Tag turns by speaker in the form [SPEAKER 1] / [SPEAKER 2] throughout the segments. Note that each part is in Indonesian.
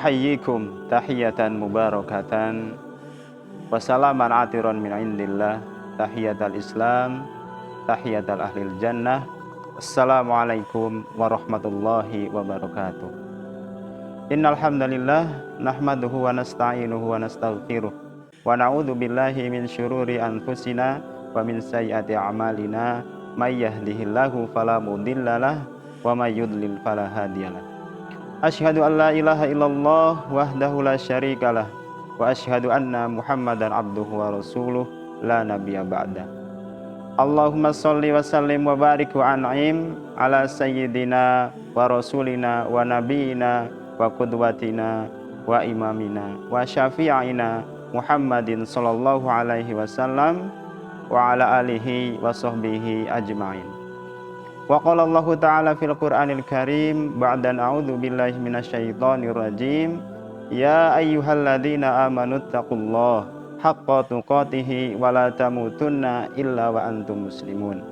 [SPEAKER 1] uhayyikum tahiyatan mubarakatan wa salaman atiran min indillah tahiyatal Islam tahiyatal ahlil jannah. Assalamualaikum warahmatullahi wabarakatuh. Innal hamdalillah nahmaduhu wa nasta'inuhu wa nastaghfiruh wa na'udzu billahi min syururi anfusina wa min sayyiati a'malina may yahdihillahu fala mudhillalah wa may yudlil fala hadiyalah. Asyhadu an la ilaha illallah wahdahu la syarikalah wa asyhadu anna Muhammadan abduhu wa rasuluh la nabiyya ba'da. Allahumma sholli wa sallim wa barik wa an'im ala sayyidina wa rasulina wa nabiyina wa qudwatina wa imamina wa syafi'ina Muhammadin sallallahu alaihi wasallam wa ala alihi wa sahbihi ajma'in. Wa qala Allahu ta'ala fil Qur'anil Karim ba'dan a'udzu billahi minasyaitonir rajim ya ayyuhalladzina amanu taqullaha haqqa tuqatih wa la tamutunna illa wa antum muslimun.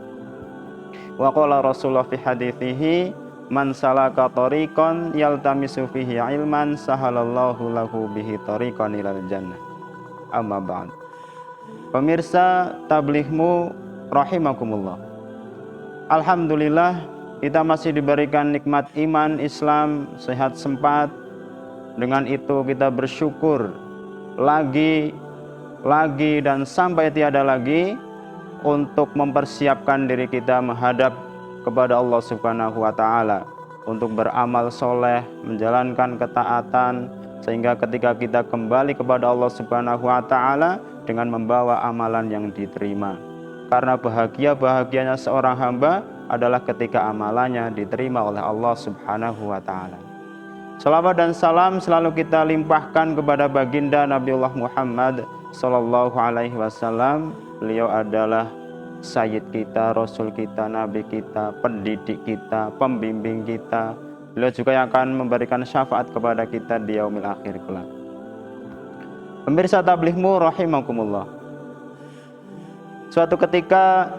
[SPEAKER 1] Wa qala Rasulullah fi hadithihi man salaka tariqan yaltamisu fihi ilman sahalallahu lahu bihi tariqan ilal jannah. Amma ba'd. Pemirsa Tablighmu rahimakumullah. Alhamdulillah kita masih diberikan nikmat iman Islam sehat sempat. Dengan itu kita bersyukur lagi dan sampai tiada lagi untuk mempersiapkan diri kita menghadap kepada Allah Subhanahu wa taala untuk beramal soleh, menjalankan ketaatan sehingga ketika kita kembali kepada Allah Subhanahu wa taala dengan membawa amalan yang diterima. Karena bahagianya seorang hamba adalah ketika amalannya diterima oleh Allah Subhanahu wa taala. Salawat dan salam selalu kita limpahkan kepada baginda Nabiullah Muhammad sallallahu alaihi wasallam. Beliau adalah sayyid kita, rasul kita, nabi kita, pendidik kita, pembimbing kita. Beliau juga yang akan memberikan syafaat kepada kita di yaumil akhir kelak. Pemirsa Tablighmu rahimakumullah. Suatu ketika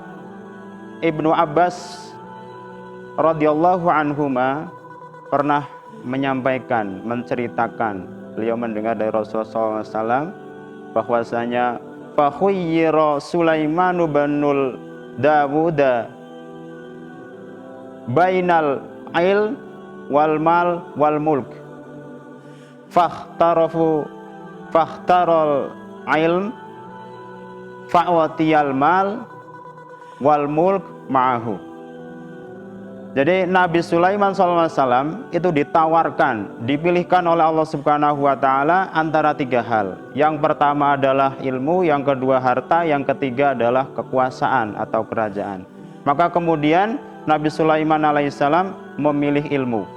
[SPEAKER 1] Ibnu Abbas radhiyallahu anhuma pernah menceritakan, beliau mendengar dari Rasulullah SAW bahwasanya fakhuyyira Sulaimanu banul Dawuda bainal ilm wal mal wal mulk fakhtaral ilm fa'watiyal mal wal mulk ma'ahu. Jadi Nabi Sulaiman SAW itu ditawarkan, dipilihkan oleh Allah Subhanahu wa taala antara tiga hal. Yang pertama adalah ilmu, yang kedua harta, yang ketiga adalah kekuasaan atau kerajaan. Maka kemudian Nabi Sulaiman alaihissalam memilih ilmu.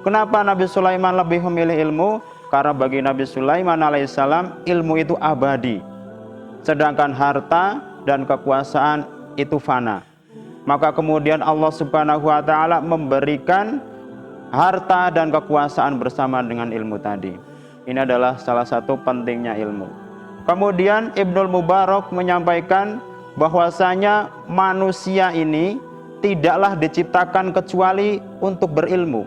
[SPEAKER 1] Kenapa Nabi Sulaiman lebih memilih ilmu? Karena bagi Nabi Sulaiman alaihissalam ilmu itu abadi, sedangkan harta dan kekuasaan itu fana. Maka kemudian Allah Subhanahu wa taala memberikan harta dan kekuasaan bersama dengan ilmu tadi. Ini adalah salah satu pentingnya ilmu. Kemudian Ibnul Mubarak menyampaikan bahwasanya manusia ini tidaklah diciptakan kecuali untuk berilmu.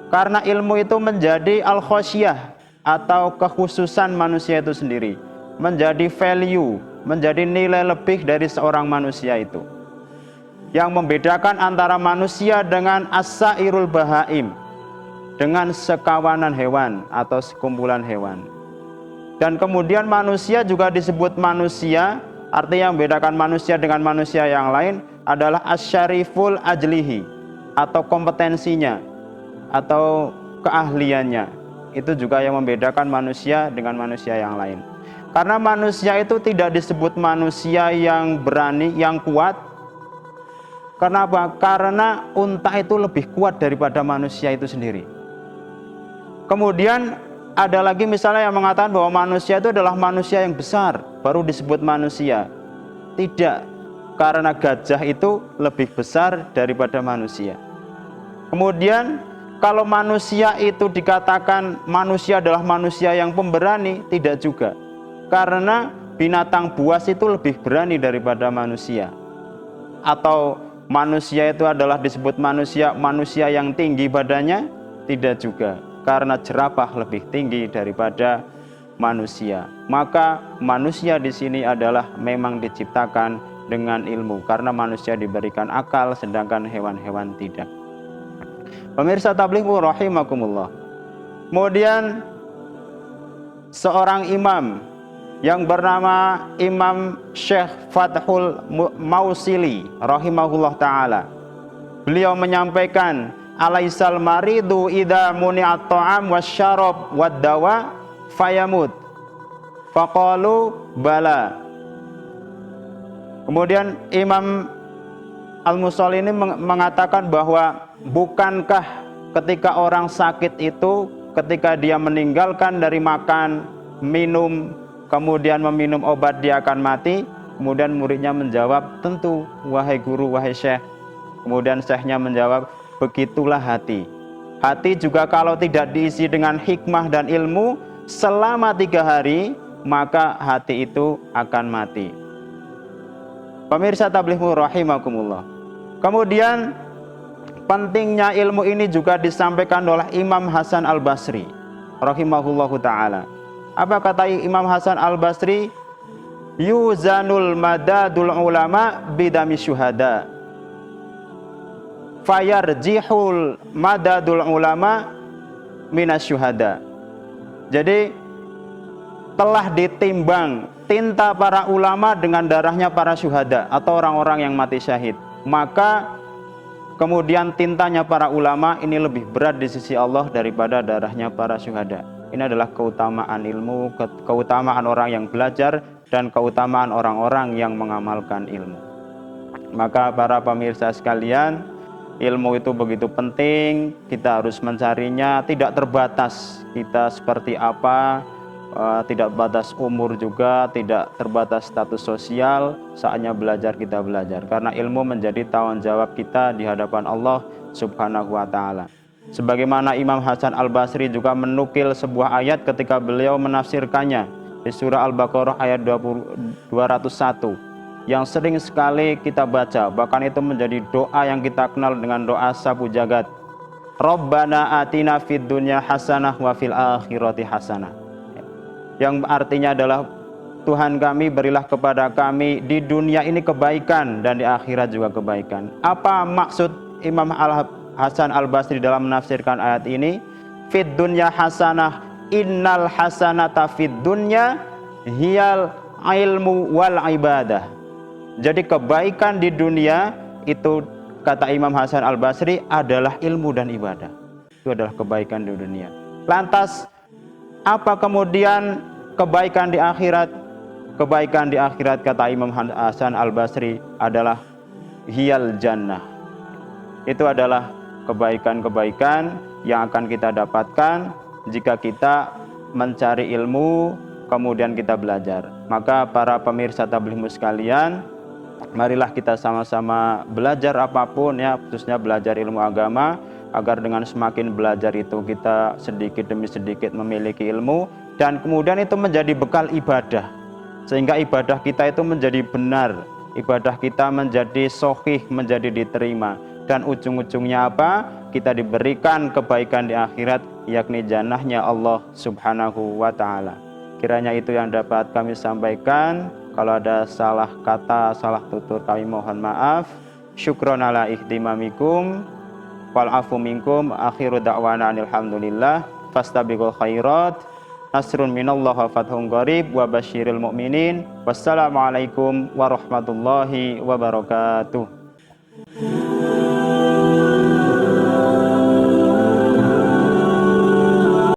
[SPEAKER 1] Karena ilmu itu menjadi al-khosyah atau kekhususan manusia itu sendiri, menjadi value, menjadi nilai lebih dari seorang manusia itu, yang membedakan antara manusia dengan as-sairul bahaim, dengan sekawanan hewan atau sekumpulan hewan. Dan kemudian manusia juga disebut manusia, artinya yang membedakan manusia dengan manusia yang lain adalah asyariful ajlihi, atau kompetensinya atau keahliannya. Itu juga yang membedakan manusia dengan manusia yang lain. Karena manusia itu tidak disebut manusia yang berani, yang kuat. Kenapa? Karena unta itu lebih kuat daripada manusia itu sendiri. Kemudian ada lagi misalnya yang mengatakan bahwa manusia itu adalah manusia yang besar, baru disebut manusia. Tidak, karena gajah itu lebih besar daripada manusia. Kemudian kalau manusia itu dikatakan manusia adalah manusia yang pemberani, tidak juga. Karena binatang buas itu lebih berani daripada manusia. Atau manusia itu adalah disebut manusia yang tinggi badannya, tidak juga. karena jerapah lebih tinggi daripada manusia. Maka manusia di sini adalah memang diciptakan dengan ilmu, karena manusia diberikan akal sedangkan hewan-hewan tidak. Pemirsa tabligh rahimakumullah. Kemudian seorang imam yang bernama Imam Syekh Fathul Mausili rahimahullah taala, beliau menyampaikan, alaisal maridu idza muni'at ta'am wasyarab wad-dawa fayamut. Faqalu bala. Kemudian Imam Al-Musalli ini mengatakan bahwa bukankah ketika orang sakit itu, ketika dia meninggalkan dari makan, minum, kemudian meminum obat, dia akan mati? Kemudian muridnya menjawab, tentu wahai guru, wahai syekh. Kemudian syekhnya menjawab, begitulah hati. Hati juga kalau tidak diisi dengan hikmah dan ilmu selama 3 hari, maka hati itu akan mati. Pemirsa tabligh rahimakumullah. Kemudian pentingnya ilmu ini juga disampaikan oleh Imam Hasan Al-Basri rahimahullahu taala. Apa kata Imam Hasan Al-Basri? Yuzanul madadul ulama bidami syuhada, fayarjihul madadul ulama minasyuhada. Jadi telah ditimbang tinta para ulama dengan darahnya para syuhada atau orang-orang yang mati syahid. Maka kemudian tintanya para ulama ini lebih berat di sisi Allah daripada darahnya para syuhada. Ini adalah keutamaan ilmu, keutamaan orang yang belajar, dan keutamaan orang-orang yang mengamalkan ilmu. Maka para pemirsa sekalian, ilmu itu begitu penting, kita harus mencarinya, tidak terbatas kita seperti apa, tidak batas umur juga, tidak terbatas status sosial. Saatnya belajar, kita belajar, karena ilmu menjadi tanggung jawab kita di hadapan Allah Subhanahu wa ta'ala. Sebagaimana Imam Hasan Al-Basri juga menukil sebuah ayat ketika beliau menafsirkannya di surah Al-Baqarah ayat 201 yang sering sekali kita baca, bahkan itu menjadi doa yang kita kenal dengan doa sapu jagat. Rabbana atina fid dunya hasanah wa fil akhirati hasanah. Yang artinya adalah, Tuhan kami, berilah kepada kami di dunia ini kebaikan dan di akhirat juga kebaikan. Apa maksud Imam Hasan Al-Basri dalam menafsirkan ayat ini? Fid dunya hasanah, innal hasanata fid dunya hiyal ilmu wal ibadah. Jadi kebaikan di dunia itu, kata Imam Hasan Al-Basri, adalah ilmu dan ibadah. Itu adalah kebaikan di dunia. Lantas apa kemudian kebaikan di akhirat? Kebaikan di akhirat, kata Imam Hasan Al-Basri, adalah hiyal jannah. Itu adalah kebaikan-kebaikan yang akan kita dapatkan jika kita mencari ilmu, kemudian kita belajar. Maka para pemirsa tabligh sekalian, marilah kita sama-sama belajar apapun ya, khususnya belajar ilmu agama, agar dengan semakin belajar itu kita sedikit demi sedikit memiliki ilmu, dan kemudian itu menjadi bekal ibadah, sehingga ibadah kita itu menjadi benar, ibadah kita menjadi sahih, menjadi diterima, dan ujung-ujungnya apa? Kita diberikan kebaikan di akhirat, yakni jannahnya Allah Subhanahu wa ta'ala. Kiranya itu yang dapat kami sampaikan. Kalau ada salah kata, salah tutur, kami mohon maaf. Syukron ala ihtimamikum wal afu minkum. Akhiru da'wana alhamdulillah. Fastabiqul khairat. Nasrun minallah wa fathun qarib wa basyiril mu'minin. Wassalamualaikum warahmatullahi wabarakatuh.